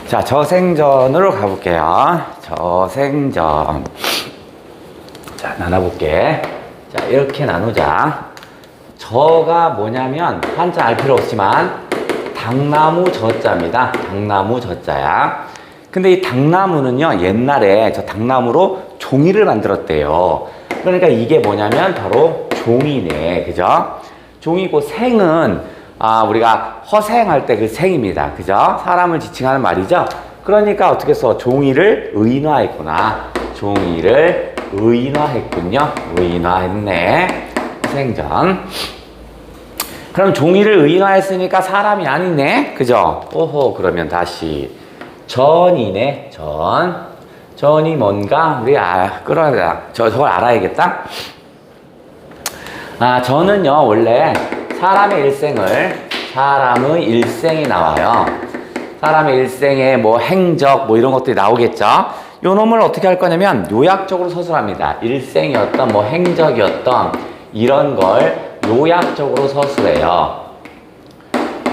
자, 저생전으로 가볼게요. 저생전. 자, 나눠볼게. 자, 이렇게 나누자. 저가 뭐냐면, 한자 알 필요 없지만, 당나무 저자입니다. 당나무 저자야. 근데 이 당나무는요, 옛날에 저 당나무로 종이를 만들었대요. 그러니까 이게 뭐냐면, 바로 종이네. 그죠? 종이고 생은, 우리가 허생할 때 그 생입니다. 그죠? 사람을 지칭하는 말이죠? 그러니까 어떻게 써? 종이를 의인화했구나. 종이를 의인화했군요. 의인화했네. 생전. 그럼 종이를 의인화했으니까 사람이 아니네. 그죠? 오호, 그러면 다시. 전이네. 전. 전이 뭔가? 우리 끌어야 저걸 알아야겠다. 전은요, 원래 사람의 일생이 나와요. 사람의 일생에 뭐 행적, 뭐 이런 것들이 나오겠죠? 요 놈을 어떻게 할 거냐면 요약적으로 서술합니다. 일생이었던, 뭐 행적이었던, 이런 걸 요약적으로 서술해요.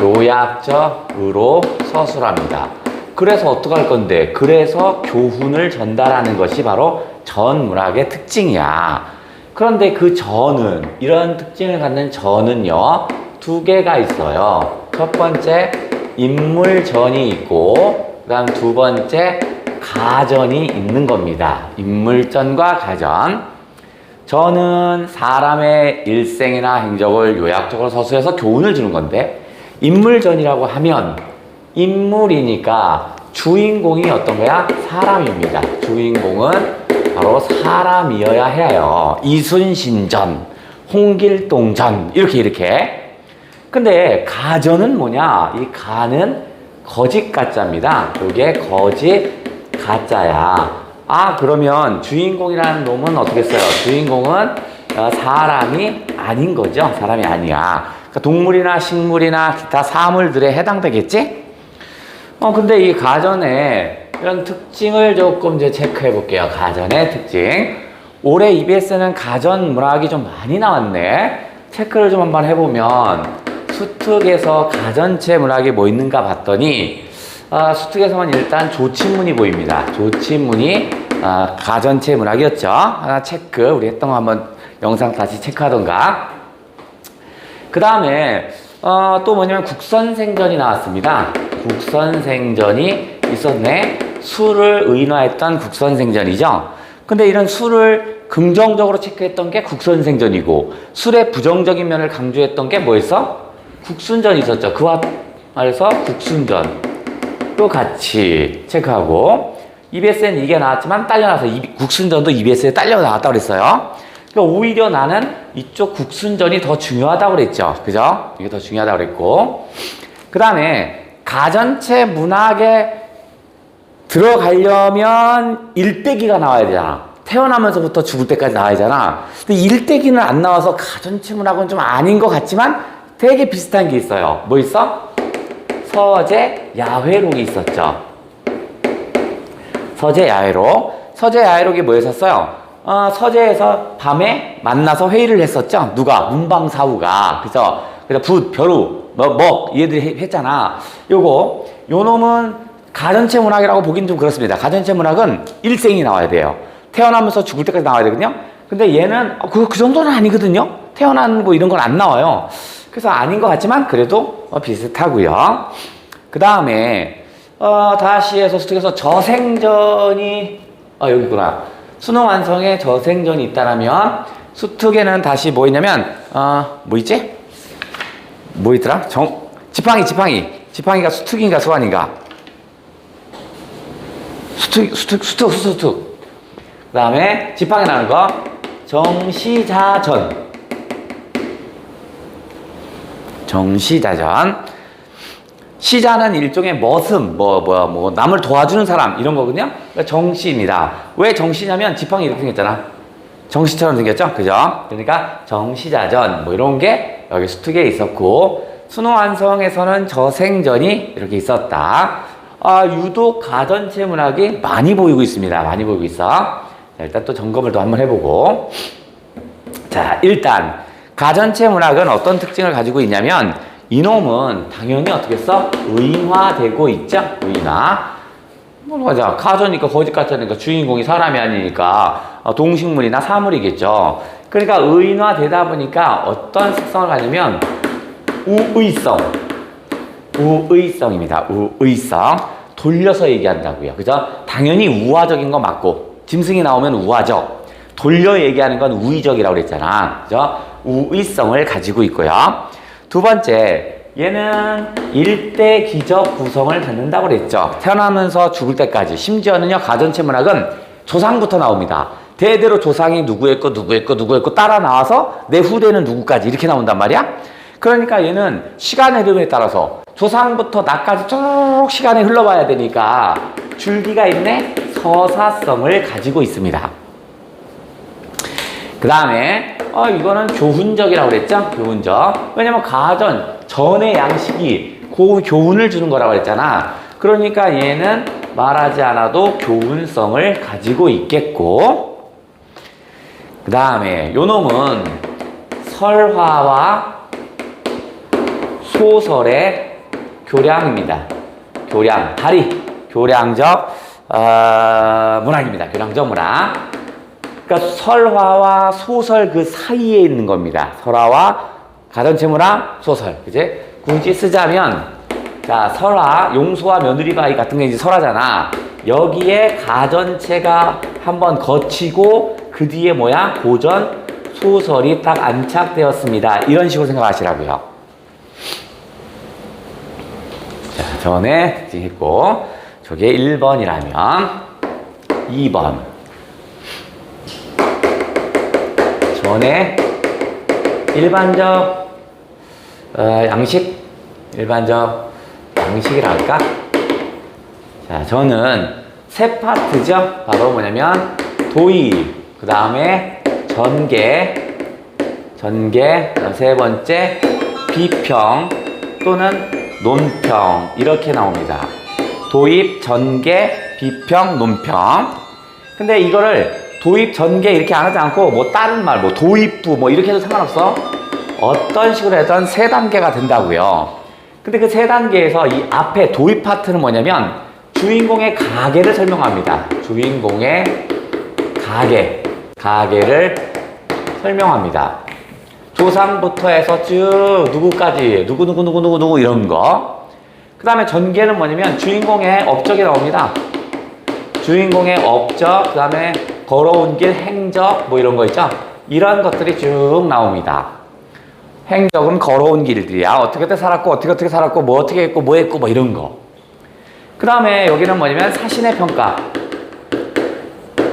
요약적으로 서술합니다. 그래서 어떻게 할 건데? 그래서 교훈을 전달하는 것이 바로 전문학의 특징이야. 그런데 그 전은, 이런 특징을 갖는 전은요, 두 개가 있어요. 첫 번째, 인물전이 있고, 그 다음 두 번째, 가전이 있는 겁니다. 인물전과 가전. 전은 사람의 일생이나 행적을 요약적으로 서술해서 교훈을 주는 건데, 인물전이라고 하면, 인물이니까 주인공이 어떤 거야? 사람입니다. 주인공은 바로 사람이어야 해요. 이순신전, 홍길동전, 이렇게. 근데 가전은 뭐냐? 이 가는 거짓 가짜입니다. 이게 거짓 가짜야. 그러면 주인공이라는 놈은 어떻게 써요? 주인공은 사람이 아닌 거죠. 사람이 아니야. 그러니까 동물이나 식물이나 기타 사물들에 해당되겠지? 근데 이 가전에 이런 특징을 조금 이제 체크해 볼게요. 가전의 특징. 올해 EBS는 가전 문학이 좀 많이 나왔네. 체크를 좀 한번 해보면 수특에서 가전체 문학이 뭐 있는가 봤더니 수특에서만 일단 조친문이 보입니다. 조친문이 가전체 문학이었죠. 하나 체크. 우리 했던 거 한번 영상 다시 체크하던가. 그 다음에 또 뭐냐면 국선생전이 나왔습니다. 국선생전이 있었네. 수를 의인화했던 국선생전이죠. 근데 이런 수를 긍정적으로 체크했던 게 국선생전이고, 술의 부정적인 면을 강조했던 게 뭐였어? 국순전이 있었죠. 그와 말해서 국순전도 같이 체크하고, EBS에는 이게 나왔지만 딸려나서 국순전도 EBS에 딸려 나왔다고 그랬어요. 그러니까 오히려 나는 이쪽 국순전이 더 중요하다고 그랬죠. 그죠? 이게 더 중요하다고 그랬고, 그 다음에 가전체 문학에 들어가려면 일대기가 나와야 되잖아. 태어나면서부터 죽을 때까지 나와야 되잖아. 근데 일대기는 안 나와서 가전체 문학은 좀 아닌 것 같지만 되게 비슷한 게 있어요. 뭐 있어? 서재 야회록이 있었죠. 서재 야회록. 서재 야회록이 뭐였었어요? 서재에서 밤에 만나서 회의를 했었죠. 누가? 문방사후가. 그래서 붓, 벼루, 먹 얘들이 했잖아. 요 놈은 가전체 문학이라고 보긴 좀 그렇습니다. 가전체 문학은 일생이 나와야 돼요. 태어나면서 죽을 때까지 나와야 되거든요. 근데 얘는 그 정도는 아니거든요. 태어난 뭐 이런 건 안 나와요. 그래서 아닌 것 같지만 그래도 비슷하고요. 그 다음에 다시 해서 수특에서 저생전이 여기 있구나. 수능 완성에 저생전이 있다라면 수특에는 다시 뭐 있냐면 뭐 있지? 뭐 있더라? 지팡이가 수특인가 수완인가? 수특. 그 다음에 지팡이 나는 거 정시자전. 시자는 일종의 머슴, 남을 도와주는 사람 이런 거거든요. 그러니까 정시입니다. 왜 정시냐면 지팡이 이렇게 생겼잖아. 정시처럼 생겼죠, 그죠? 그러니까 정시자전 뭐 이런 게 여기 수특에 있었고, 수능 완성에서는 저생전이 이렇게 있었다. 유독 가전체 문학이 많이 보이고 있습니다. 많이 보이고 있어. 자, 일단 또 점검을 또 한번 해보고. 자, 일단 가전체 문학은 어떤 특징을 가지고 있냐면 이놈은 당연히 어떻게 써? 의인화되고 있죠? 의인화. 맞아. 가조니까 거짓 가짜니까 주인공이 사람이 아니니까 동식물이나 사물이겠죠. 그러니까 의인화되다 보니까 어떤 특성을 가지면 우의성. 우의성입니다. 우의성. 돌려서 얘기한다고요. 그죠? 당연히 우화적인 거 맞고 짐승이 나오면 우화적. 돌려 얘기하는 건 우의적이라고 그랬잖아. 그죠? 우의성을 가지고 있고요. 두 번째, 얘는 일대 기적 구성을 갖는다고 그랬죠. 태어나면서 죽을 때까지. 심지어는요, 가전체 문학은 조상부터 나옵니다. 대대로 조상이 누구의 거 따라 나와서 내 후대는 누구까지 이렇게 나온단 말이야. 그러니까 얘는 시간의 흐름에 따라서 조상부터 나까지 쭉 시간이 흘러봐야 되니까 줄기가 있네. 서사성을 가지고 있습니다. 그 다음에 이거는 교훈적이라고 그랬죠. 교훈적. 왜냐면 가전 전의 양식이 그 교훈을 주는 거라고 그랬잖아. 그러니까 얘는 말하지 않아도 교훈성을 가지고 있겠고, 그 다음에 요 놈은 설화와 소설의 교량입니다. 교량, 다리, 교량적 문학입니다. 교량적 문학. 그러니까 설화와 소설 그 사이에 있는 겁니다. 설화와 가전체 문학, 소설. 그지? 굳이 쓰자면, 자, 설화, 용소와 며느리바위 같은 게 이제 설화잖아. 여기에 가전체가 한번 거치고 그 뒤에 뭐야? 고전 소설이 딱 안착되었습니다. 이런 식으로 생각하시라고요. 자, 전에 특징했고, 저게 1번이라면 2번. 전에 일반적 양식, 일반적 양식이랄까? 자, 저는 세 파트죠. 바로 뭐냐면 도입, 그 다음에 전개, 세 번째 비평 또는 논평 이렇게 나옵니다. 도입, 전개, 비평, 논평. 근데 이거를 도입, 전개 이렇게 안 하지 않고 뭐 다른 말, 뭐 도입부 뭐 이렇게 해도 상관없어. 어떤 식으로 해도 세 단계가 된다고요. 근데 그 세 단계에서 이 앞에 도입 파트는 뭐냐면 주인공의 가계를 설명합니다. 주인공의 가계를 설명합니다. 조상부터 해서 쭉 누구까지 누구 이런 거. 그 다음에 전개는 뭐냐면 주인공의 업적이 나옵니다. 주인공의 업적, 그 다음에 걸어온 길, 행적 뭐 이런 거 있죠. 이런 것들이 쭉 나옵니다. 행적은 걸어온 길들이야. 어떻게 살았고 뭐 어떻게 했고 뭐 했고 뭐 이런 거. 그 다음에 여기는 뭐냐면 사신의 평가.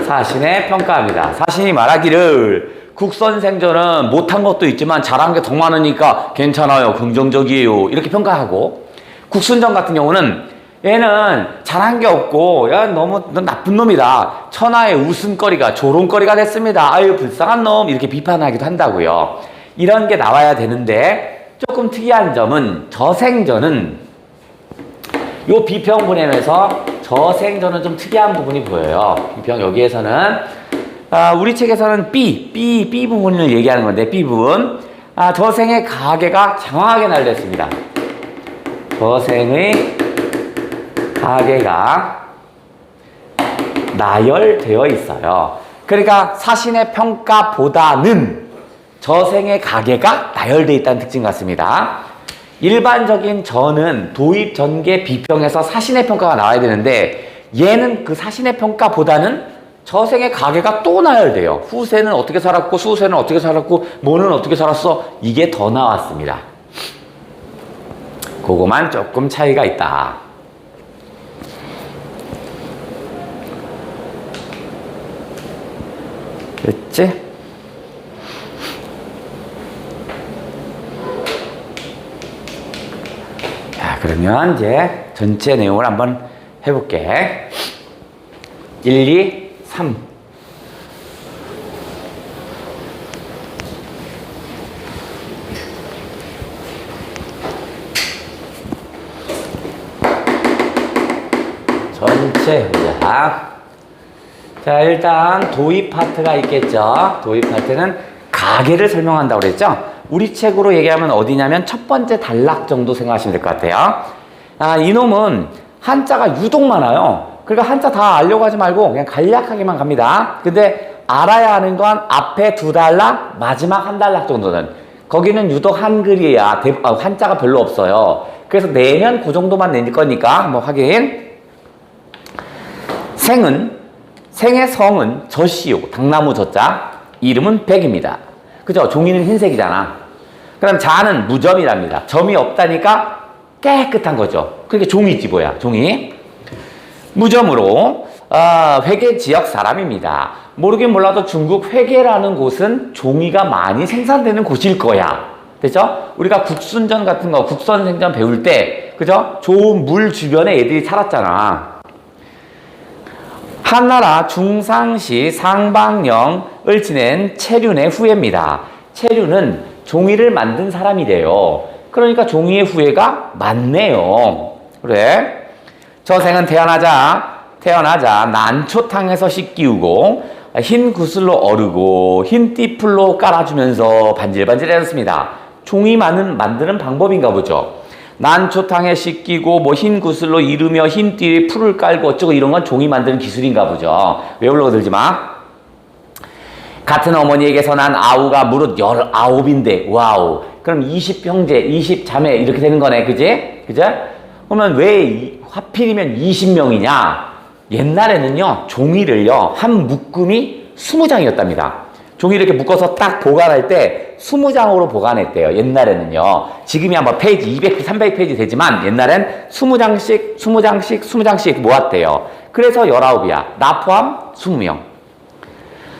사신의 평가입니다. 사신이 말하기를 국선생전은 못한 것도 있지만 잘한 게 더 많으니까 괜찮아요. 긍정적이에요. 이렇게 평가하고, 국순전 같은 경우는 얘는 잘한 게 없고 넌 나쁜 놈이다. 천하의 웃음거리가 조롱거리가 됐습니다. 아유 불쌍한 놈 이렇게 비판하기도 한다고요. 이런 게 나와야 되는데 조금 특이한 점은 저생전은 요 비평분에서 저생전은 좀 특이한 부분이 보여요. 비평 여기에서는 우리 책에서는 B 부분을 얘기하는 건데 B 부분 저생의 가계가 장황하게 날렸습니다. 저생의 가계가 나열되어 있어요. 그러니까 사신의 평가보다는 저생의 가계가 나열되어 있다는 특징 같습니다. 일반적인 저는 도입, 전개, 비평에서 사신의 평가가 나와야 되는데 얘는 그 사신의 평가보다는 저생의 가계가 또 나열돼요. 후세는 어떻게 살았고 수세는 어떻게 살았고 뭐는 어떻게 살았어. 이게 더 나왔습니다. 그거만 조금 차이가 있다. 됐지? 자, 그러면 이제 전체 내용을 한번 해볼게. 1, 2, 3. 전체 보자. 자, 일단 도입 파트가 있겠죠. 도입 파트는 가계를 설명한다고 그랬죠. 우리 책으로 얘기하면 어디냐면 첫 번째 단락 정도 생각하시면 될 것 같아요. 이놈은 한자가 유독 많아요. 그러니까 한자 다 알려고 하지 말고 그냥 간략하게만 갑니다. 근데 알아야 하는 건 앞에 2단락, 마지막 1단락 정도는. 거기는 유독 한글이야. 한자가 별로 없어요. 그래서 내면 그 정도만 낼 거니까 한번 확인. 생의 성은 젖이요. 당나무 젖자. 이름은 백입니다. 그죠? 종이는 흰색이잖아. 그럼 자는 무점이랍니다. 점이 없다니까 깨끗한 거죠. 그러니까 종이지 뭐야. 종이. 무점으로 회계 지역 사람입니다. 모르긴 몰라도 중국 회계라는 곳은 종이가 많이 생산되는 곳일 거야. 됐죠? 우리가 국순전 같은 거, 국선생전 배울 때, 그죠? 좋은 물 주변에 애들이 살았잖아. 한나라 중상시 상방령을 지낸 체륜의 후예입니다. 체륜은 종이를 만든 사람이래요. 그러니까 종이의 후예가 많네요. 그래. 저생은 태어나자 난초탕에서 씻기우고 흰 구슬로 어르고 흰 띠풀로 깔아주면서 반질반질해졌습니다. 종이 만드는 방법인가 보죠. 난초탕에 씻기고 뭐 흰 구슬로 이르며 흰 띠에 풀을 깔고 어쩌고 이런 건 종이 만드는 기술인가 보죠. 외우려고 들지 마. 같은 어머니에게서 난 아우가 무릇 19인데 와우. 그럼 20형제, 20자매 이렇게 되는 거네. 그지? 그죠? 그러면 왜 하필이면 20명이냐? 옛날에는요, 종이를요, 한 묶음이 20장이었답니다. 종이 이렇게 묶어서 딱 보관할 때 20장으로 보관했대요. 옛날에는요. 지금이 아마 페이지 200, 300페이지 되지만 옛날엔 20장씩, 20장씩, 20장씩 모았대요. 그래서 19이야. 나 포함 20명.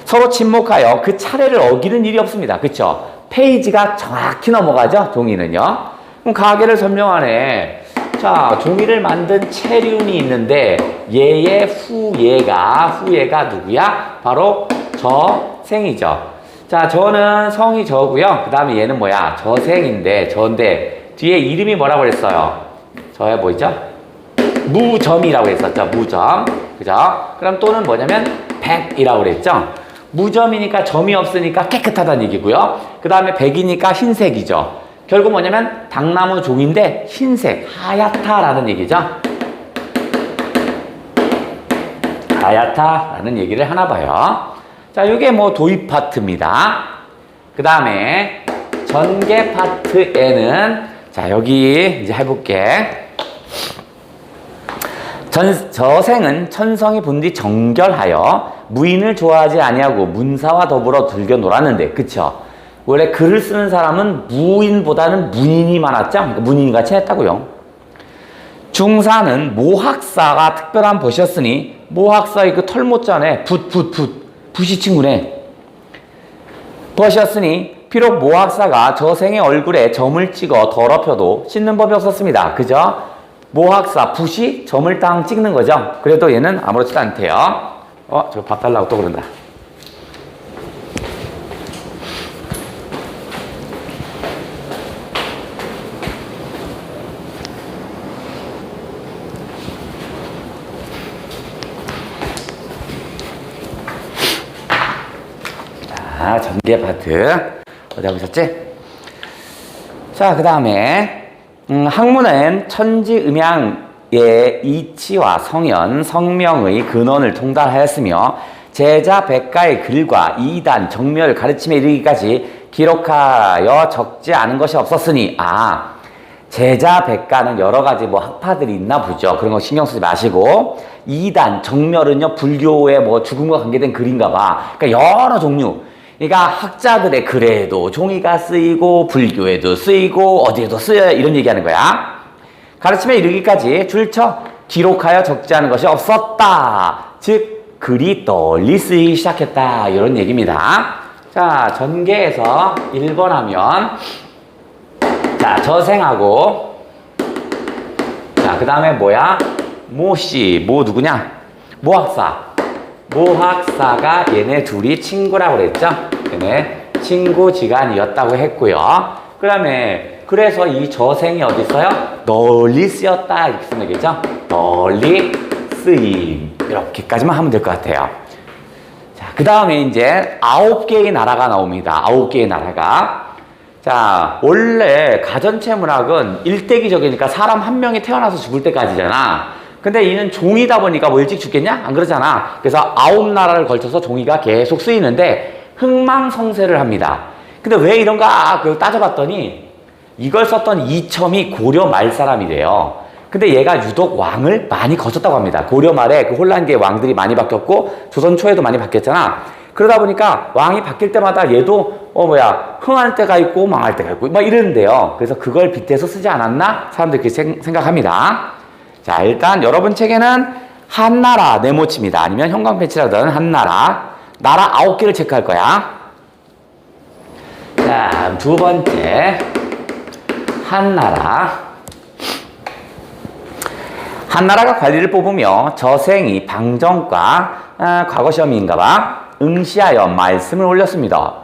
서로 침묵하여 그 차례를 어기는 일이 없습니다. 그쵸? 페이지가 정확히 넘어가죠? 종이는요. 그럼 가계를 설명하네. 자, 종이를 만든 체륜이 있는데 얘의 후예가 누구야? 바로 저생이죠. 자, 저는 성이 저고요. 그 다음에 얘는 뭐야? 저생인데 저인데 뒤에 이름이 뭐라고 그랬어요? 저야 뭐죠? 무점이라고 했었죠. 무점. 그죠? 그럼 또는 뭐냐면 백이라고 그랬죠. 무점이니까 점이 없으니까 깨끗하다는 얘기고요. 그 다음에 백이니까 흰색이죠. 결국 뭐냐면 당나무 종인데 흰색, 하얗다라는 얘기죠. 하얗다라는 얘기를 하나 봐요. 자, 이게 뭐 도입 파트입니다. 그 다음에 전개 파트에는 자, 여기 이제 해볼게. 저생은 천성이 본디 정결하여 무인을 좋아하지 아니하고 문사와 더불어 즐겨 놀았는데, 그쵸? 원래 글을 쓰는 사람은 무인보다는 문인이 많았죠? 그러니까 문인같이 했다고요. 중사는 모학사가 특별한 벗이었으니 모학사의 그 털못자네 붓이 친구네. 벗이었으니 비록 모학사가 저생의 얼굴에 점을 찍어 더럽혀도 씻는 법이 없었습니다. 그죠? 모학사 붓이 점을 딱 찍는 거죠. 그래도 얘는 아무렇지도 않대요. 저거 밥 달라고 또 그런다. 자, 전개 파트 어디 하고 있었지? 자, 그 다음에 학문은 천지음양의 이치와 성현, 성명의 근원을 통달하였으며 제자 백가의 글과 이단, 정멸, 가르침에 이르기까지 기록하여 적지 않은 것이 없었으니 제자 백가는 여러 가지 뭐 학파들이 있나 보죠. 그런 거 신경 쓰지 마시고 이단, 정멸은요 불교의 뭐 죽음과 관계된 글인가 봐. 그러니까 여러 종류. 그러니까 학자들의 글에도 종이가 쓰이고 불교에도 쓰이고 어디에도 쓰여요 이런 얘기하는 거야. 가르침에 이르기까지 줄쳐 기록하여 적지 않은 것이 없었다. 즉 글이 널리 쓰이기 시작했다 이런 얘기입니다. 자, 전개에서 1번 하면 자, 저생하고 자, 그 다음에 뭐야? 모씨, 뭐 누구냐? 모학사가 얘네 둘이 친구라고 그랬죠? 얘네 친구지간이었다고 했고요. 그 다음에 그래서 이 저생이 어디 있어요? 널리 쓰였다 이렇게 쓰면 되겠죠? 널리 쓰임 이렇게까지만 하면 될 것 같아요. 자, 그 다음에 이제 9개의 나라가 나옵니다. 9개의 나라가. 자, 원래 가전체 문학은 일대기적이니까 사람 한 명이 태어나서 죽을 때까지잖아. 근데 이는 종이다 보니까 뭐 일찍 죽겠냐? 안 그러잖아. 그래서 9나라를 걸쳐서 종이가 계속 쓰이는데 흥망성쇠를 합니다. 근데 왜 이런가 따져봤더니 이걸 썼던 이첨이 고려 말 사람이래요. 근데 얘가 유독 왕을 많이 거쳤다고 합니다. 고려 말에 그 혼란기에 왕들이 많이 바뀌었고 조선 초에도 많이 바뀌었잖아. 그러다 보니까 왕이 바뀔 때마다 얘도 흥할 때가 있고 망할 때가 있고 막 이러는데요. 그래서 그걸 빗대서 쓰지 않았나? 사람들이 그렇게 생각합니다. 자, 일단 여러분 책에는 한나라 네모칩니다. 아니면 형광펜치라든 한나라. 나라 9개를 체크할 거야. 자, 두 번째. 한나라. 한나라가 관리를 뽑으며 저생이 방정과 과거 시험인가 봐. 응시하여 말씀을 올렸습니다.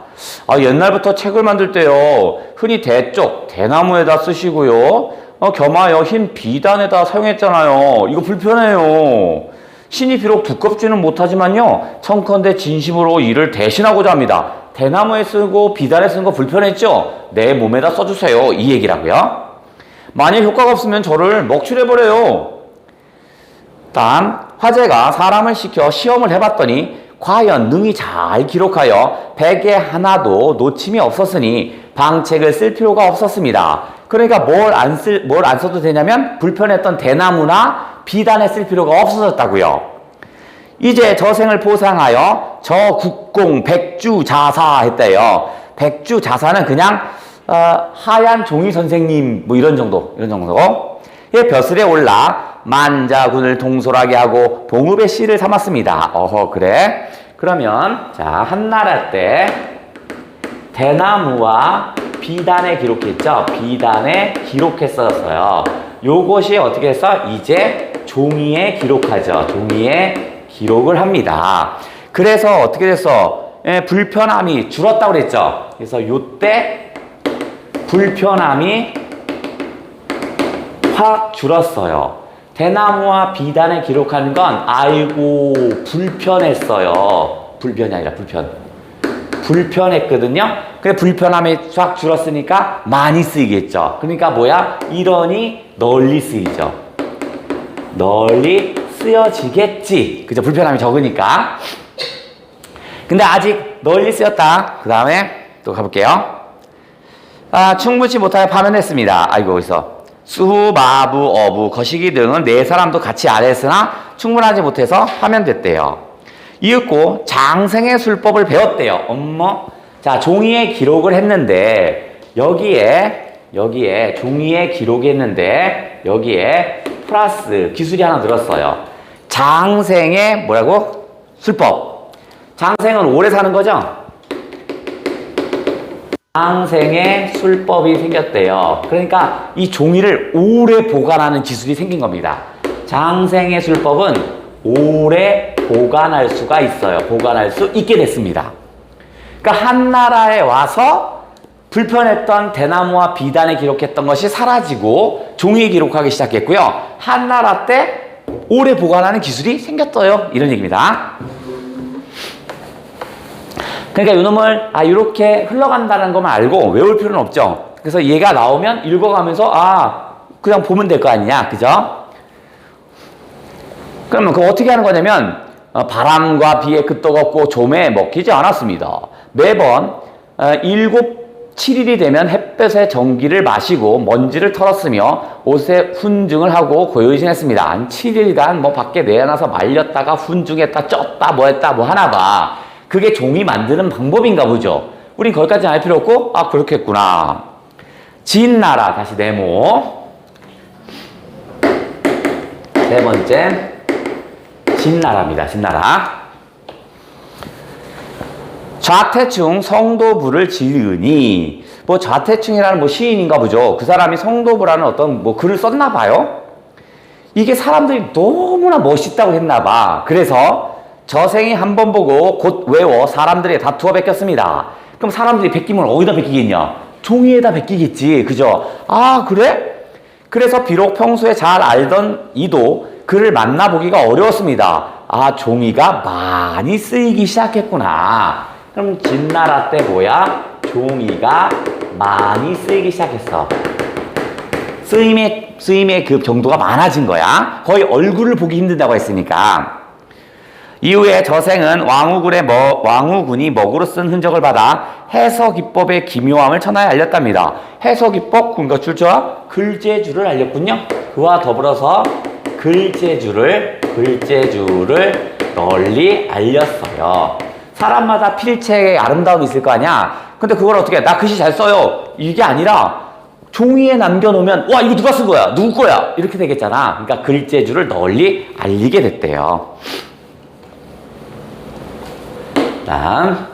옛날부터 책을 만들 때요. 흔히 대쪽, 대나무에다 쓰시고요. 겸하여 흰 비단에다 사용했잖아요. 이거 불편해요. 신이 비록 두껍지는 못하지만요. 청컨대 진심으로 이를 대신하고자 합니다. 대나무에 쓰고 비단에 쓰는 거 불편했죠? 내 몸에다 써주세요. 이 얘기라고요. 만약 효과가 없으면 저를 먹칠해버려요. 단 화제가 사람을 시켜 시험을 해봤더니 과연 능히 잘 기록하여 백에 하나도 놓침이 없었으니 방책을 쓸 필요가 없었습니다. 그러니까 뭘 안 써도 되냐면 불편했던 대나무나 비단에 쓸 필요가 없어졌다고요. 이제 저생을 보상하여 저 국공 백주자사 했대요. 백주자사는 그냥 하얀 종이 선생님 뭐 이런 정도. 예, 벼슬에 올라 만자군을 동솔하게 하고 봉읍의 씨를 삼았습니다. 그래? 그러면 자, 한나라 때 대나무와 비단에 기록했죠? 비단에 기록했었어요. 요것이 어떻게 해서 이제 종이에 기록하죠. 종이에 기록을 합니다. 그래서 어떻게 됐어? 불편함이 줄었다고 그랬죠? 그래서 요때 불편함이 확 줄었어요. 대나무와 비단에 기록하는 건 아이고 불편했어요. 불편이 아니라 불편했거든요. 근데 불편함이 쫙 줄었으니까 많이 쓰이겠죠. 그러니까 뭐야? 이러니 널리 쓰이죠. 널리 쓰여지겠지. 그죠? 불편함이 적으니까. 근데 아직 널리 쓰였다. 그 다음에 또 가볼게요. 충분치 못하여 파면했습니다. 아이고, 여기서 수, 마부, 어부, 거시기 등은 네 사람도 같이 아래했으나 충분하지 못해서 파면됐대요. 이윽고 장생의 술법을 배웠대요. 자, 종이에 기록을 했는데 여기에 종이에 기록했는데 여기에 플러스 기술이 하나 들었어요. 장생의 뭐라고? 술법. 장생은 오래 사는 거죠? 장생의 술법이 생겼대요. 그러니까 이 종이를 오래 보관하는 기술이 생긴 겁니다. 장생의 술법은 오래 보관할 수가 있어요. 보관할 수 있게 됐습니다. 그러니까 한나라에 와서 불편했던 대나무와 비단에 기록했던 것이 사라지고 종이에 기록하기 시작했고요. 한나라 때 오래 보관하는 기술이 생겼어요. 이런 얘기입니다. 그러니까 이놈을 이렇게 흘러간다는 것만 알고 외울 필요는 없죠. 그래서 얘가 나오면 읽어가면서 그냥 보면 될 거 아니냐, 그죠? 그러면 그거 어떻게 하는 거냐면 바람과 비에 끄떡없고 조매에 먹히지 않았습니다. 매번 7, 7일이 되면 햇볕에 전기를 마시고 먼지를 털었으며 옷에 훈증을 하고 고요히 지냈습니다. 한 7일간 뭐 밖에 내놔서 말렸다가 훈증했다 쪘다 뭐 했다 뭐 하나 봐. 그게 종이 만드는 방법인가 보죠. 우린 거기까지 알 필요 없고 그렇겠구나. 진나라 다시 네모. 네 번째 진나라입니다. 진나라. 좌태충 성도부를 지으니 뭐 좌태충이라는 뭐 시인인가 보죠. 그 사람이 성도부라는 어떤 뭐 글을 썼나 봐요. 이게 사람들이 너무나 멋있다고 했나 봐. 그래서 저생이 한 번 보고 곧 외워 사람들의 다투어 베꼈습니다. 그럼 사람들이 베끼면 어디다 베끼겠냐? 종이에다 베끼겠지. 그죠? 그래? 그래서 비록 평소에 잘 알던 이도 그를 만나보기가 어려웠습니다. 종이가 많이 쓰이기 시작했구나. 그럼 진나라 때 뭐야? 종이가 많이 쓰이기 시작했어. 쓰임의 쓰임의 그 정도가 많아진 거야. 거의 얼굴을 보기 힘든다고 했으니까. 이후에 저생은 왕후군이 먹으로 쓴 흔적을 받아 해석기법의 기묘함을 천하에 알렸답니다. 해석기법, 그러니까 출처와 글재주를 알렸군요. 그와 더불어서 글재주를 널리 알렸어요. 사람마다 필체의 아름다움이 있을 거 아니야. 근데 그걸 어떻게 해? 나 글씨 잘 써요. 이게 아니라 종이에 남겨놓으면 와 이거 누가 쓴 거야? 누구 거야? 이렇게 되겠잖아. 그러니까 글재주를 널리 알리게 됐대요. 다음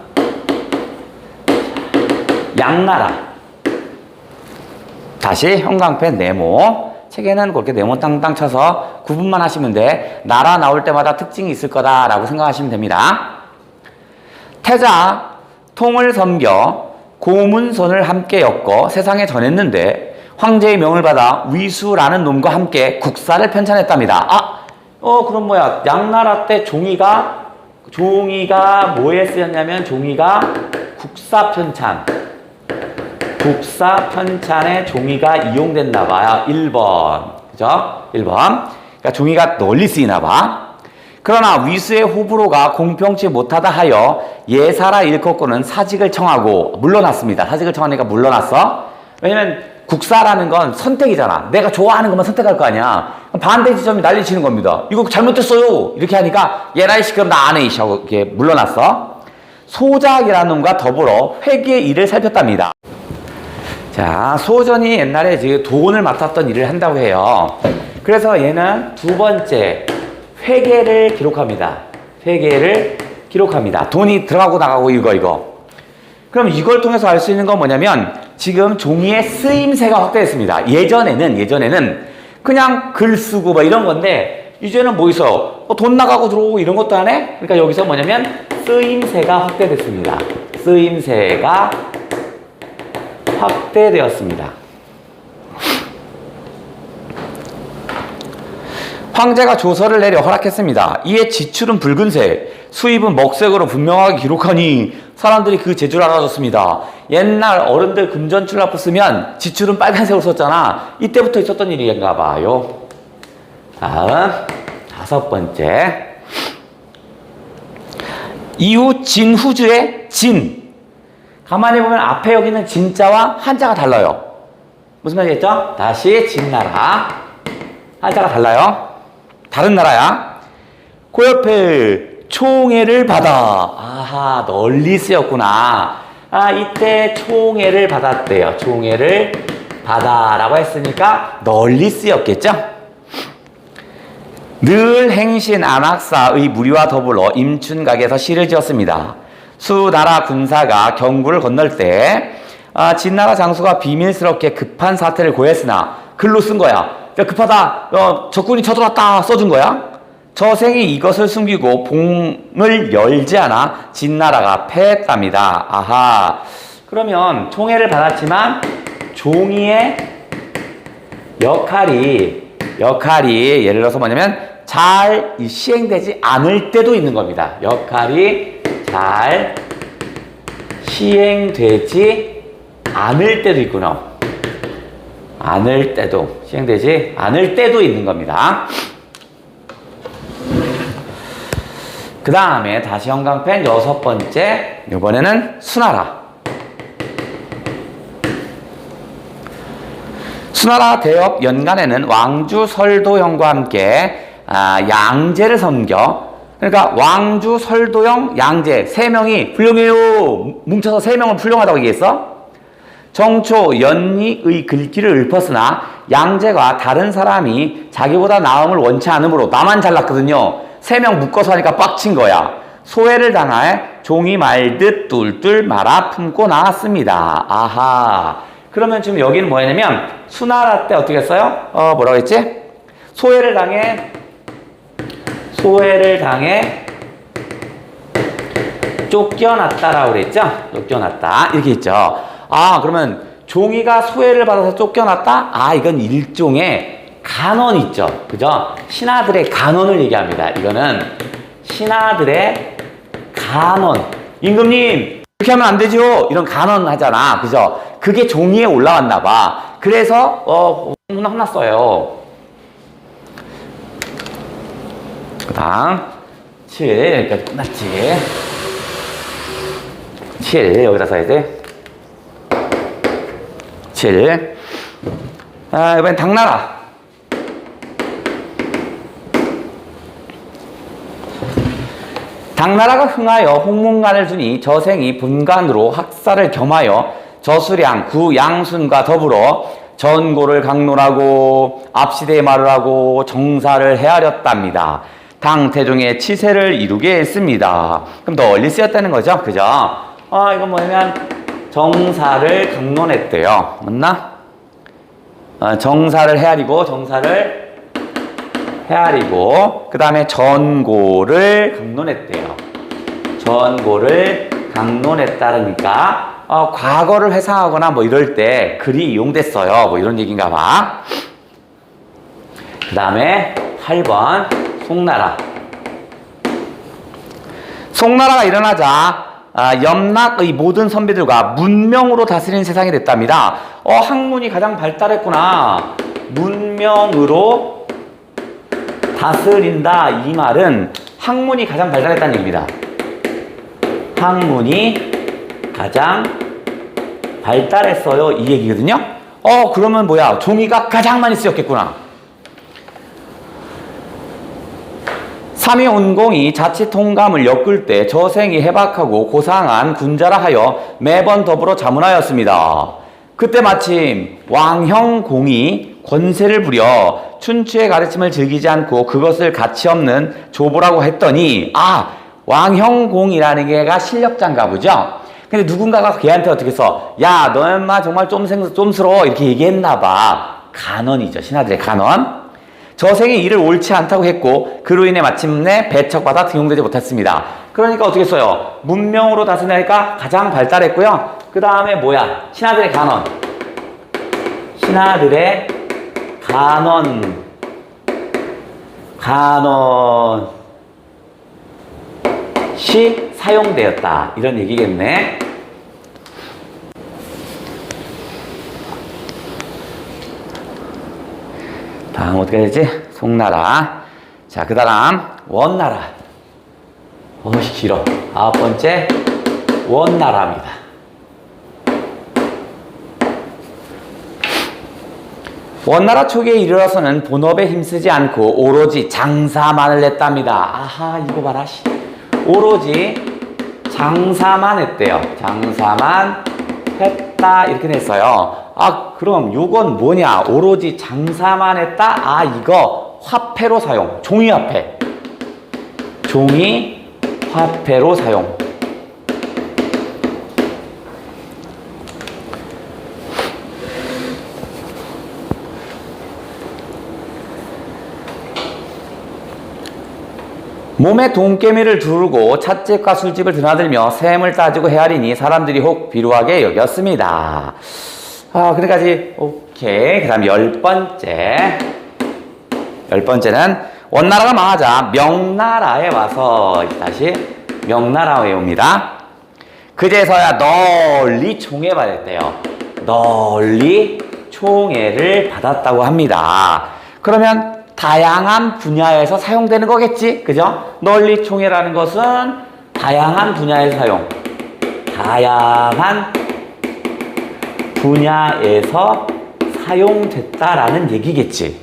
양나라. 다시 형광펜 네모. 책에는 그렇게 네모 땅땅 쳐서 구분만 하시면 돼. 나라 나올 때마다 특징이 있을 거다라고 생각하시면 됩니다. 태자 통을 섬겨 고문선을 함께 엮어 세상에 전했는데 황제의 명을 받아 위수라는 놈과 함께 국사를 편찬했답니다. 그럼 뭐야? 양나라 때 종이가 뭐에 쓰였냐면 종이가 국사편찬에 종이가 이용됐나 봐요. 1번. 그죠? 1번. 그러니까 종이가 널리 쓰이나 봐. 그러나 위수의 호불호가 공평치 못하다 하여 예사라 일컫고는 사직을 청하고 물러났습니다. 사직을 청하니까 물러났어. 왜냐면 국사라는 건 선택이잖아. 내가 좋아하는 것만 선택할 거 아니야. 반대 지점이 난리치는 겁니다. 이거 잘못됐어요. 이렇게 하니까 얘라 이씨 그럼 나 안 해 이씨 하고 이렇게 물러났어. 소작이라는 놈과 더불어 회계의 일을 살폈답니다. 자, 소전이 옛날에 지금 돈을 맡았던 일을 한다고 해요. 그래서 얘는 두 번째 회계를 기록합니다. 회계를 기록합니다. 돈이 들어가고 나가고 이거. 그럼 이걸 통해서 알 수 있는 건 뭐냐면 지금 종이의 쓰임새가 확대됐습니다. 예전에는 그냥 글 쓰고 막 이런 건데 이제는 뭐 있어? 돈 나가고 들어오고 이런 것도 안 해? 그러니까 여기서 뭐냐면 쓰임새가 확대됐습니다. 쓰임새가 확대되었습니다. 황제가 조서를 내려 허락했습니다. 이에 지출은 붉은색, 수입은 먹색으로 분명하게 기록하니 사람들이 그 재주를 알아줬습니다. 옛날 어른들 금전출납부 쓰면 지출은 빨간색으로 썼잖아. 이때부터 있었던 일인가 봐요. 다음 5번째. 이후 진후주의 진. 가만히 보면 앞에 여기 있는 진자와 한자가 달라요. 무슨 말이겠죠? 다시 진나라. 한자가 달라요. 다른 나라야. 그 옆에 총애를 받아. 아하, 널리 쓰였구나. 이때 총애를 받았대요. 총애를 받아라고 했으니까 널리 쓰였겠죠? 늘 행신 안학사의 무리와 더불어 임춘각에서 시를 지었습니다. 수나라 군사가 경부를 건널 때 진나라 장수가 비밀스럽게 급한 사태를 고했으나 글로 쓴 거야. 급하다. 적군이 쳐들어왔다. 써준 거야. 저생이 이것을 숨기고 봉을 열지 않아 진나라가 패했답니다. 아하. 그러면 총애를 받았지만 종이의 역할이 예를 들어서 뭐냐면 잘 시행되지 않을 때도 있는 겁니다. 역할이 잘 시행되지 않을 때도 있구나. 시행되지 않을 때도 있는 겁니다. 그 다음에 다시 형광펜 6번째. 이번에는 수나라. 수나라 대업 연간에는 왕주 설도형과 함께 양제를 섬겨. 그러니까 왕주 설도형 양제 3명이 훌륭해요. 뭉쳐서 3명을 훌륭하다고 얘기했어. 정초 연익의 글귀를 읊었으나 양제가 다른 사람이 자기보다 나음을 원치 않으므로 나만 잘났거든요. 3명 묶어서 하니까 빡친 거야. 소외를 당해 종이 말듯 뚫뚫 말아 품고 나왔습니다. 아하. 그러면 지금 여기는 뭐냐면 수나라 때 어떻게 했어요? 뭐라고 했지? 소외를 당해 쫓겨났다라고 그랬죠? 쫓겨났다. 이렇게 있죠. 그러면 종이가 소외를 받아서 쫓겨났다? 이건 일종의 간언 있죠. 그죠? 신하들의 간언을 얘기합니다. 이거는 신하들의 간언. 임금님, 이렇게 하면 안 되죠? 이런 간언 하잖아. 그죠? 그게 종이에 올라왔나 봐. 그래서, 문 하나 써요. 그 다음 7 여기까지 끝났지. 7 여기다 써야 돼. 7. 이번엔 당나라. 당나라가 흥하여 홍문관을 두니 저생이 본관으로 학사를 겸하여 저수량 구양순과 더불어 전고를 강론하고 앞시대의 말을 하고 정사를 헤아렸답니다. 당태종의 치세를 이루게 했습니다. 그럼 널리 쓰였다는 거죠, 그죠? 이건 뭐냐면 정사를 강론했대요. 맞나? 정사를 헤아리고 그 다음에 전고를 강론했대요. 전고를 강론했다니까 과거를 회상하거나 뭐 이럴 때 글이 이용됐어요. 뭐 이런 얘기인가 봐. 그 다음에 8번 송나라. 송나라가 일어나자 염락의 모든 선비들과 문명으로 다스리는 세상이 됐답니다. 학문이 가장 발달했구나. 문명으로 다스린다 이 말은 학문이 가장 발달했다는 얘기입니다. 학문이 가장 발달했어요 이 얘기거든요. 그러면 뭐야? 종이가 가장 많이 쓰였겠구나. 삼위온공이 자칫 통감을 엮을 때 저생이 해박하고 고상한 군자라 하여 매번 더불어 자문하였습니다. 그때 마침 왕형공이 권세를 부려 춘추의 가르침을 즐기지 않고 그것을 가치없는 조보라고 했더니 왕형공이라는 게가 실력자인가 보죠. 근데 누군가가 걔한테 어떻게 써? 야, 너 인마 정말 쫌스러워 이렇게 얘기했나 봐. 간언이죠. 신하들의 간언. 저생이 이를 옳지 않다고 했고 그로 인해 마침내 배척받아 등용되지 못했습니다. 그러니까 어떻게 써요? 문명으로 다스리니까 가장 발달했고요. 그 다음에 뭐야? 신하들의 간언. 신하들의 간언시 사용되었다. 이런 얘기겠네. 다음 어떻게 되지? 송나라. 자, 그 다음 원나라. 길어. 9번째 원나라입니다. 원나라 초기에 이르러서는 본업에 힘쓰지 않고 오로지 장사만을 했답니다. 이거 봐라. 오로지 장사만 했대요. 장사만 했다 이렇게 됐어요. 그럼 요건 뭐냐? 오로지 장사만 했다? 이거 화폐로 사용. 종이화폐. 종이화폐로 사용. 몸에 돈깨미를 두르고 찻집과 술집을 드나들며 셈을 따지고 헤아리니 사람들이 혹 비루하게 여겼습니다. 그러니까지 오케이. 그 다음 10번째. 10번째는 원나라가 망하자 명나라에 와서 다시 명나라에 옵니다. 그제서야 널리 총애받았대요. 널리 총애를 받았다고 합니다. 그러면 다양한 분야에서 사용되는 거겠지? 그죠? 널리 총애라는 것은 다양한 분야에서 사용. 다양한 분야에서 사용됐다라는 얘기겠지.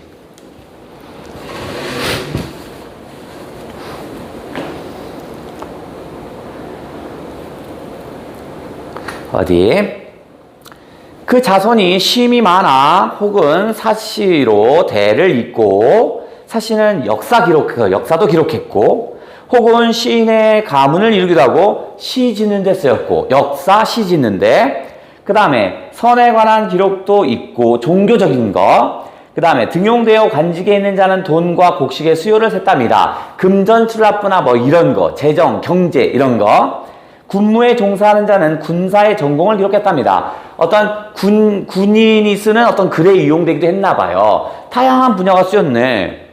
어디? 그 자손이 심이 많아 혹은 사시로 대를 잇고, 사시는 역사도 기록했고, 혹은 시인의 가문을 이루기도 하고 시 짓는 데 쓰였고, 역사 시 짓는데, 그 다음에 선에 관한 기록도 있고 종교적인 거, 그 다음에 등용되어 관직에 있는 자는 돈과 곡식의 수요를 셌답니다. 금전출납부나 뭐 이런 거, 재정, 경제 이런 거. 군무에 종사하는 자는 군사의 전공을 기록했답니다. 어떤 군인이 쓰는 어떤 글에 이용되기도 했나 봐요. 다양한 분야가 쓰였네.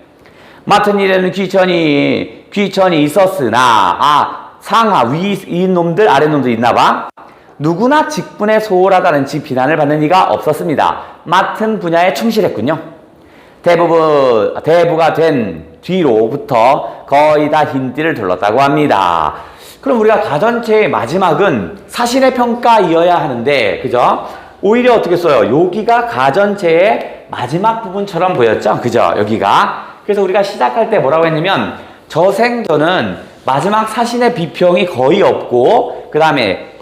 맡은 일에는 귀천이 있었으나, 상하, 위인 놈들, 아래 놈들 있나 봐. 누구나 직분에 소홀하다는 비난을 받는 이가 없었습니다. 맡은 분야에 충실했군요. 대부가 된 뒤로부터 거의 다 흰띠를 둘렀다고 합니다. 그럼 우리가 가전체의 마지막은 사실의 평가이어야 하는데, 그죠? 오히려 어떻게 써요? 여기가 가전체의 마지막 부분처럼 보였죠? 그죠? 여기가. 그래서 우리가 시작할 때 뭐라고 했냐면, 저생전은 마지막 사신의 비평이 거의 없고, 그 다음에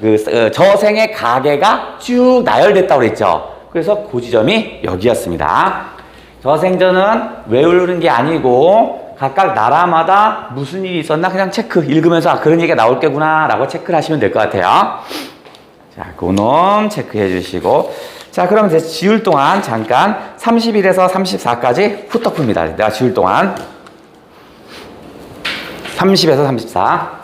저생의 가계가 쭉 나열됐다고 그랬죠? 그래서 그 지점이 여기였습니다. 저생전은 외우는 게 아니고, 각각 나라마다 무슨 일이 있었나 그냥 체크, 읽으면서 아, 그런 얘기가 나올 게구나 라고 체크를 하시면 될 것 같아요. 자, 그놈 체크해 주시고. 자, 그럼 이제 지울 동안 잠깐 31에서 34까지 후떡 풉니다. 내가 지울 동안 30에서 34.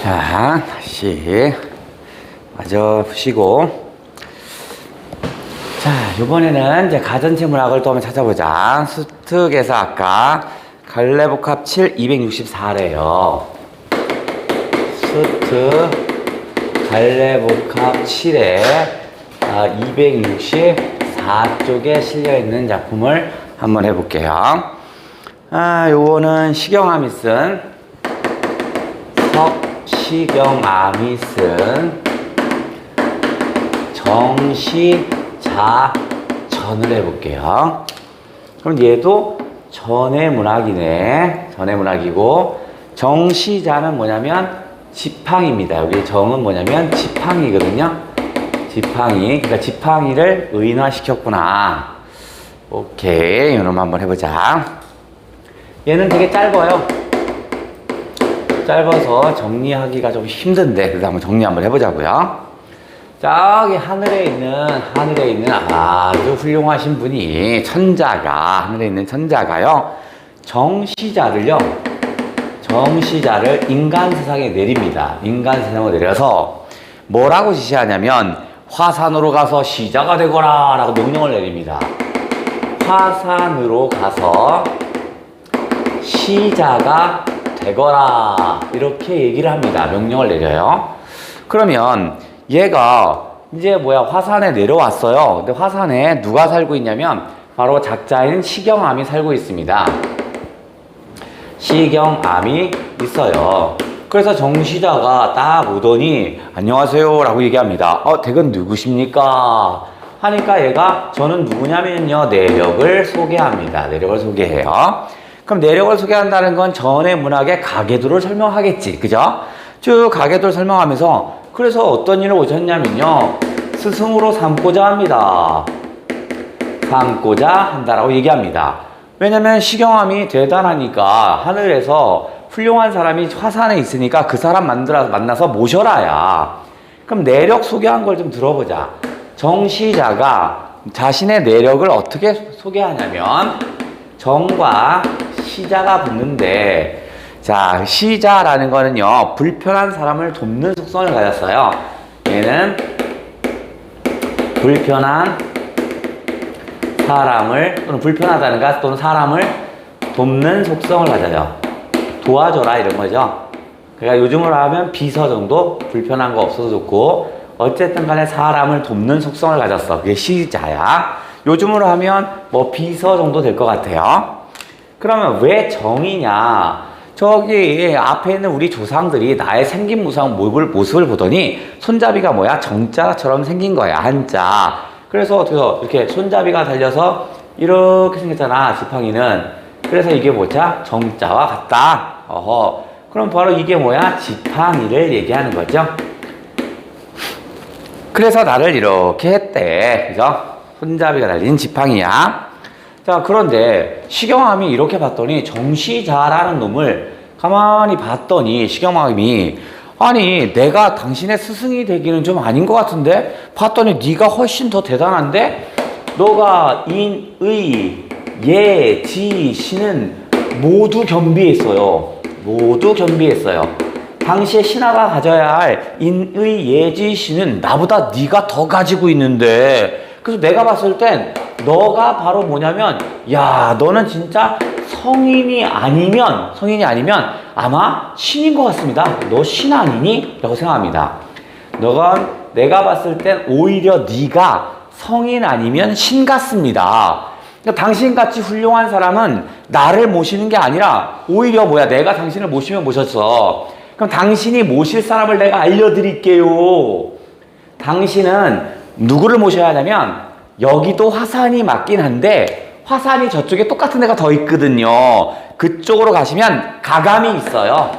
자, 다시 마저 푸시고. 자, 이번에는 이제 가전체 문학을 또 한번 찾아보자. 수특에서 아까 갈래복합 7, 264래요. 수특 갈래복합 7에 264쪽에 실려있는 작품을 한번 해볼게요. 요거는 시경암이 쓴 시경암이 쓴 정시자전을 해볼게요. 그럼 얘도 전의 문학이네. 전의 문학이고, 정시자는 뭐냐면 지팡이입니다. 여기 정은 뭐냐면 지팡이거든요. 지팡이. 그러니까 지팡이를 의인화시켰구나. 오케이. 이놈 한번 해보자. 얘는 되게 짧아요. 짧아서 정리하기가 좀 힘든데, 그래서 한번 정리 한번 해보자고요. 저기 하늘에 있는 아주 훌륭하신 분이 하늘에 있는 천자가요, 정시자를 인간 세상에 내립니다. 인간 세상으로 내려서 뭐라고 지시하냐면 화산으로 가서 시자가 되거라 라고 명령을 내립니다. 화산으로 가서 시자가 되거라 이렇게 얘기를 합니다. 명령을 내려요. 그러면 얘가 이제 화산에 내려왔어요. 근데 화산에 누가 살고 있냐면 바로 작자인 시경암이 살고 있습니다. 시경암이 있어요. 그래서 정시자가 딱 오더니 안녕하세요 라고 얘기합니다. 댁은 누구십니까? 하니까 얘가 저는 누구냐면요, 내력을 소개합니다. 내력을 소개해요. 그럼 내력을 소개한다는 건 전의 문학의 가계도를 설명하겠지. 그죠? 쭉 가계도를 설명하면서 그래서 어떤 일을 오셨냐면요, 스승으로 삼고자 합니다. 삼고자 한다라고 얘기합니다. 왜냐면 시경암이 대단하니까 하늘에서 훌륭한 사람이 화산에 있으니까 그 사람 만나서 모셔라야. 그럼 내력 소개한 걸 좀 들어보자. 정시자가 자신의 내력을 어떻게 소개하냐면 정과 시자가 붙는데 자, 시자라는 거는요, 불편한 사람을 돕는 속성을 가졌어요. 얘는 불편한 사람을, 또는 불편하다는가, 또는 사람을 돕는 속성을 가져요. 도와줘라, 이런 거죠. 그러니까 요즘으로 하면 비서 정도, 불편한 거 없어서 좋고, 어쨌든 간에 사람을 돕는 속성을 가졌어. 그게 시자야. 요즘으로 하면 뭐 비서 정도 될 것 같아요. 그러면 왜 정이냐? 저기 앞에 있는 우리 조상들이 나의 생긴 모습을 보더니 손잡이가 뭐야? 정자처럼 생긴 거야. 한자. 그래서 어떻게 이렇게 손잡이가 달려서 이렇게 생겼잖아. 지팡이는. 그래서 이게 뭐자? 정자와 같다. 어허. 그럼 바로 이게 뭐야? 지팡이를 얘기하는 거죠. 그래서 나를 이렇게 했대. 그죠? 손잡이가 달린 지팡이야. 자, 그런데 시경함이 이렇게 봤더니 정시자라는 놈을 가만히 봤더니 시경함이 아니 내가 당신의 스승이 되기는 좀 아닌 것 같은데 봤더니 네가 훨씬 더 대단한데 너가 인, 의, 예, 지, 시는 모두 겸비했어요. 모두 겸비했어요. 당시에 신하가 가져야 할 인의, 예지, 시는 나보다 네가 더 가지고 있는데 그래서 내가 봤을 땐 너가 바로 뭐냐면 야 너는 진짜 성인이 아니면 아마 신인 것 같습니다. 너 신 아니니? 라고 생각합니다. 내가 봤을 땐 오히려 네가 성인 아니면 신 같습니다. 그러니까 당신같이 훌륭한 사람은 나를 모시는 게 아니라 오히려 뭐야 내가 당신을 모시면 모셨어. 그럼 당신이 모실 사람을 내가 알려드릴게요. 당신은 누구를 모셔야 하냐면 여기도 화산이 맞긴 한데 화산이 저쪽에 똑같은 데가 더 있거든요. 그쪽으로 가시면 가감이 있어요.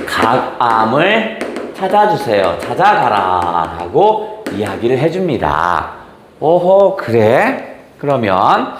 가감을 찾아주세요. 찾아가라 라고 이야기를 해줍니다. 오호 그래? 그러면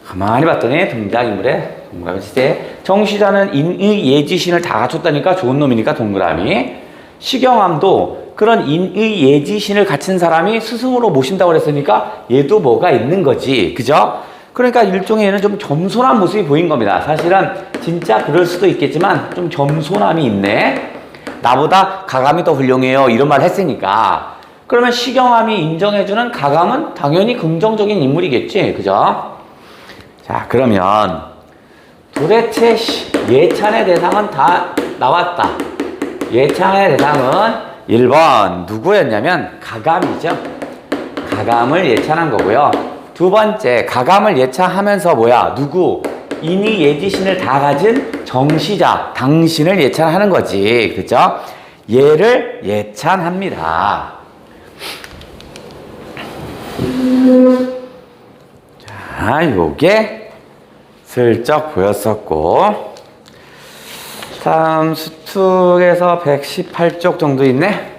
가만히 봤더니 등장인물의 동그라미 시대 정시자는 인의 예지신을 다 갖췄다니까 좋은 놈이니까 동그라미 시경함도 그런 인의 예지신을 갖춘 사람이 스승으로 모신다고 그랬으니까 얘도 뭐가 있는 거지 그죠? 그러니까 일종의 얘는 좀 겸손한 모습이 보인 겁니다. 사실은 진짜 그럴 수도 있겠지만 좀 겸손함이 있네. 나보다 가감이 더 훌륭해요 이런 말 했으니까 그러면 시경함이 인정해주는 가감은 당연히 긍정적인 인물이겠지 그죠? 자 그러면 도대체 예찬의 대상은 다 나왔다. 예찬의 대상은 1번 누구였냐면 가감이죠. 가감을 예찬한 거고요. 두 번째 가감을 예찬하면서 뭐야 누구 인의 예지신을 다 가진 정시자 당신을 예찬하는 거지 그죠? 얘를 예찬합니다. 자 요게 슬쩍 보였었고 다음 수특에서 118쪽 정도 있네.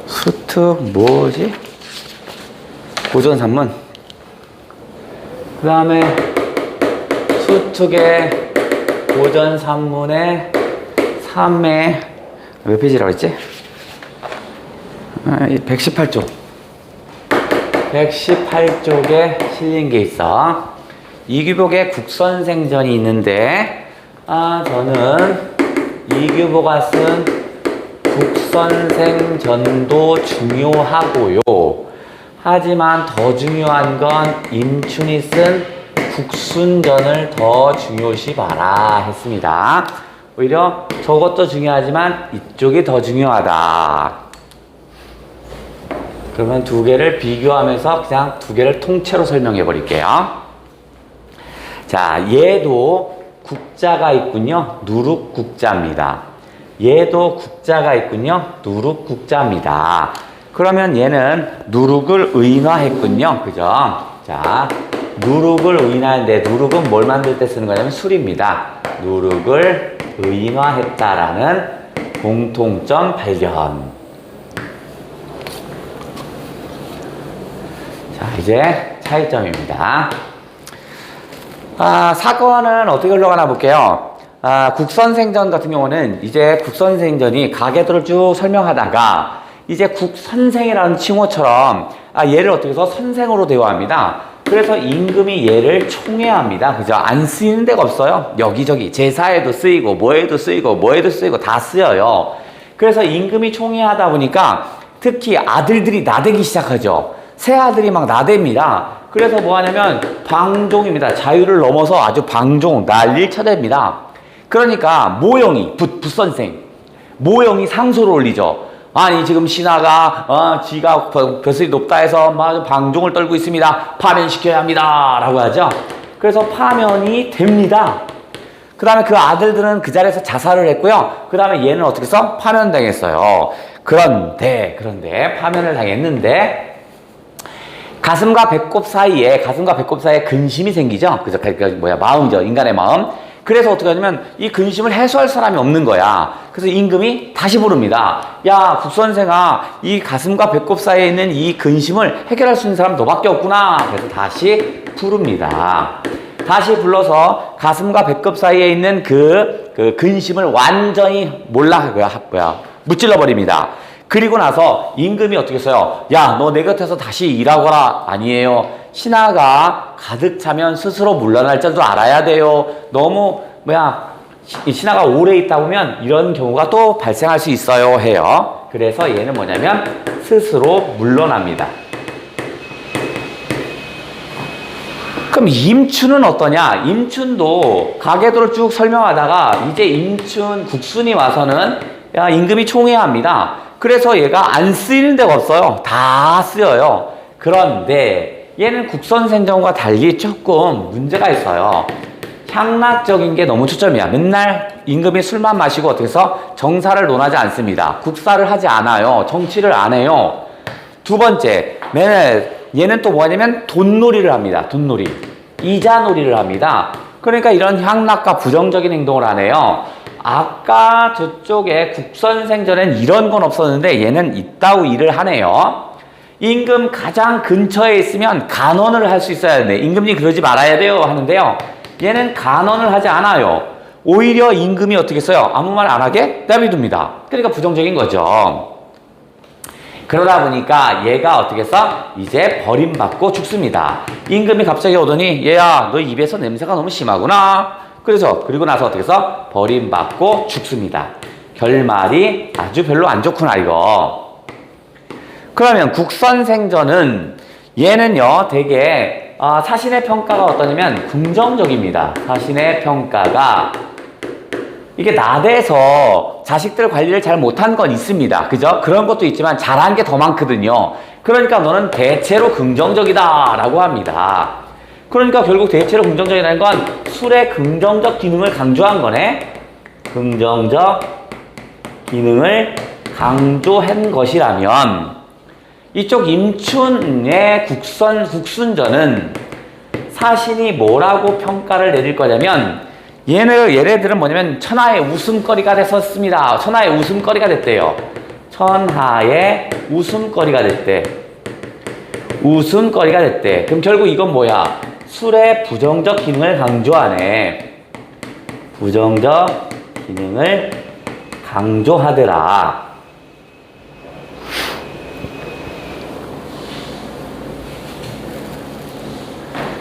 수특 뭐지? 고전산문. 그 다음에 수특의 고전산문의 3회 몇 페이지라고 했지? 118쪽. 118쪽에 실린 게 있어. 이규복의 국선생전이 있는데 저는 이규보가 쓴 국선생전도 중요하고요. 하지만 더 중요한 건 임춘이 쓴 국순전을 더 중요시 봐라 했습니다. 오히려 저것도 중요하지만 이쪽이 더 중요하다. 그러면 두 개를 비교하면서 그냥 두 개를 통째로 설명해 버릴게요. 자, 얘도 국자가 있군요. 누룩국자입니다. 얘도 국자가 있군요. 누룩국자입니다. 그러면 얘는 누룩을 의인화했군요. 그죠? 자, 누룩을 의인화했는데 누룩은 뭘 만들 때 쓰는 거냐면 술입니다. 누룩을 의인화했다라는 공통점 발견. 자, 이제 차이점입니다. 사건은 어떻게 흘러가나 볼게요. 국선생전 같은 경우는 이제 국선생전이 가계도를 쭉 설명하다가 이제 국선생이라는 칭호처럼 얘를 어떻게 해서 선생으로 대화합니다. 그래서 임금이 얘를 총회합니다. 그죠? 안 쓰이는 데가 없어요. 여기저기 제사에도 쓰이고 뭐에도 쓰이고 뭐에도 쓰이고 다 쓰여요. 그래서 임금이 총회하다 보니까 특히 아들들이 나대기 시작하죠. 새 아들이 막 나댑니다. 그래서 뭐 하냐면 방종입니다. 자유를 넘어서 아주 방종, 난리를 쳐댑니다. 그러니까 모영이, 붓선생, 모영이 상소를 올리죠. 아니 지금 신하가 지가 벼슬이 높다 해서 막 방종을 떨고 있습니다. 파면시켜야 합니다. 라고 하죠. 그래서 파면이 됩니다. 그 다음에 그 아들들은 그 자리에서 자살을 했고요. 그 다음에 얘는 어떻게 해서 파면당했어요. 그런데 파면을 당했는데 가슴과 배꼽 사이에 근심이 생기죠. 그죠? 마음이죠. 인간의 마음. 그래서 어떻게 하냐면 이 근심을 해소할 사람이 없는 거야. 그래서 임금이 다시 부릅니다. 야, 국선생아, 이 가슴과 배꼽 사이에 있는 이 근심을 해결할 수 있는 사람 너밖에 없구나. 그래서 다시 부릅니다. 다시 불러서 가슴과 배꼽 사이에 있는 그 근심을 완전히 무찔러 버립니다. 그리고 나서 임금이 어떻게 했어요? 야, 너 내 곁에서 다시 일하거라. 아니에요. 신하가 가득 차면 스스로 물러날 줄도 알아야 돼요. 너무 신하가 오래 있다 보면 이런 경우가 또 발생할 수 있어요 해요. 그래서 얘는 뭐냐면 스스로 물러납니다. 그럼 임춘은 어떠냐? 임춘도 가계도를 쭉 설명하다가 이제 임춘 국순이 와서는 임금이 총회합니다. 그래서 얘가 안 쓰이는 데가 없어요. 다 쓰여요. 그런데 얘는 국선생전과 달리 조금 문제가 있어요. 향락적인 게 너무 초점이야. 맨날 임금이 술만 마시고 어떻게 해서 정사를 논하지 않습니다. 국사를 하지 않아요. 정치를 안 해요. 두 번째, 얘는 또 뭐냐면 돈놀이를 합니다. 돈놀이. 이자놀이를 합니다. 그러니까 이런 향락과 부정적인 행동을 안 해요. 아까 저쪽에 국선생전엔 이런 건 없었는데 얘는 이따구 일을 하네요. 임금 가장 근처에 있으면 간언을 할 수 있어야 되는데 임금님 그러지 말아야 돼요 하는데요. 얘는 간언을 하지 않아요. 오히려 임금이 어떻게 했어요? 아무 말 안 하게 내비둡니다. 그러니까 부정적인 거죠. 그러다 보니까 얘가 어떻게 했어? 이제 버림받고 죽습니다. 임금이 갑자기 오더니 얘야 너 입에서 냄새가 너무 심하구나. 그리고 나서 어떻게 해서 버림받고 죽습니다. 결말이 아주 별로 안 좋구나 이거. 그러면 국선생전은 얘는요 되게 사신의 평가가 어떠냐면 긍정적입니다. 사신의 평가가 이게 나대서 자식들 관리를 잘 못한 건 있습니다. 그죠? 그런 것도 있지만 잘한 게 더 많거든요. 그러니까 너는 대체로 긍정적이다 라고 합니다. 그러니까 결국 대체로 긍정적이라는 건 술의 긍정적 기능을 강조한 거네. 긍정적 기능을 강조한 것이라면 이쪽 임춘의 국순전은 사신이 뭐라고 평가를 내릴 거냐면 얘네들은 뭐냐면 천하의 웃음거리가 됐었습니다. 천하의 웃음거리가 됐대요. 천하의 웃음거리가 됐대. 웃음거리가 됐대. 그럼 결국 이건 뭐야? 술의 부정적 기능을 강조하네. 부정적 기능을 강조하더라.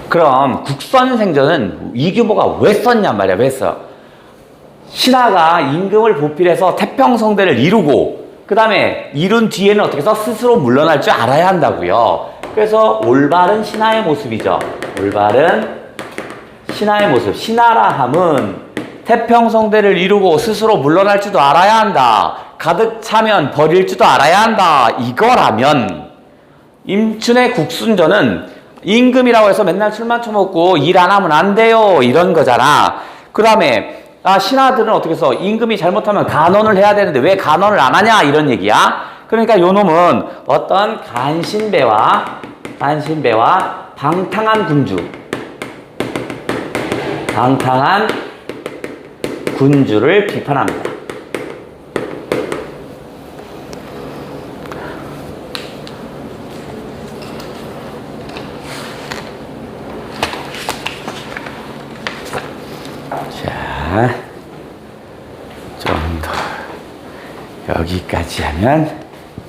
그럼 국선생전은 이규모가 왜 썼냔 말이야. 왜 써? 신하가 임금을 보필해서 태평성대를 이루고 그 다음에 이룬 뒤에는 어떻게 해서 스스로 물러날 줄 알아야 한다고요. 그래서 올바른 신하의 모습이죠. 올바른 신하의 모습. 신하라 함은 태평성대를 이루고 스스로 물러날 줄도 알아야 한다. 가득 차면 버릴 줄도 알아야 한다. 이거라면 임춘의 국순전은 임금이라고 해서 맨날 술만 처먹고 일 안 하면 안 돼요. 이런 거잖아. 그 다음에 신하들은 어떻게 해서 임금이 잘못하면 간언을 해야 되는데 왜 간언을 안 하냐 이런 얘기야. 그러니까 요 놈은 어떤 간신배와 방탕한 군주를 비판합니다. 자, 좀 더 여기까지 하면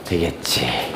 되겠지.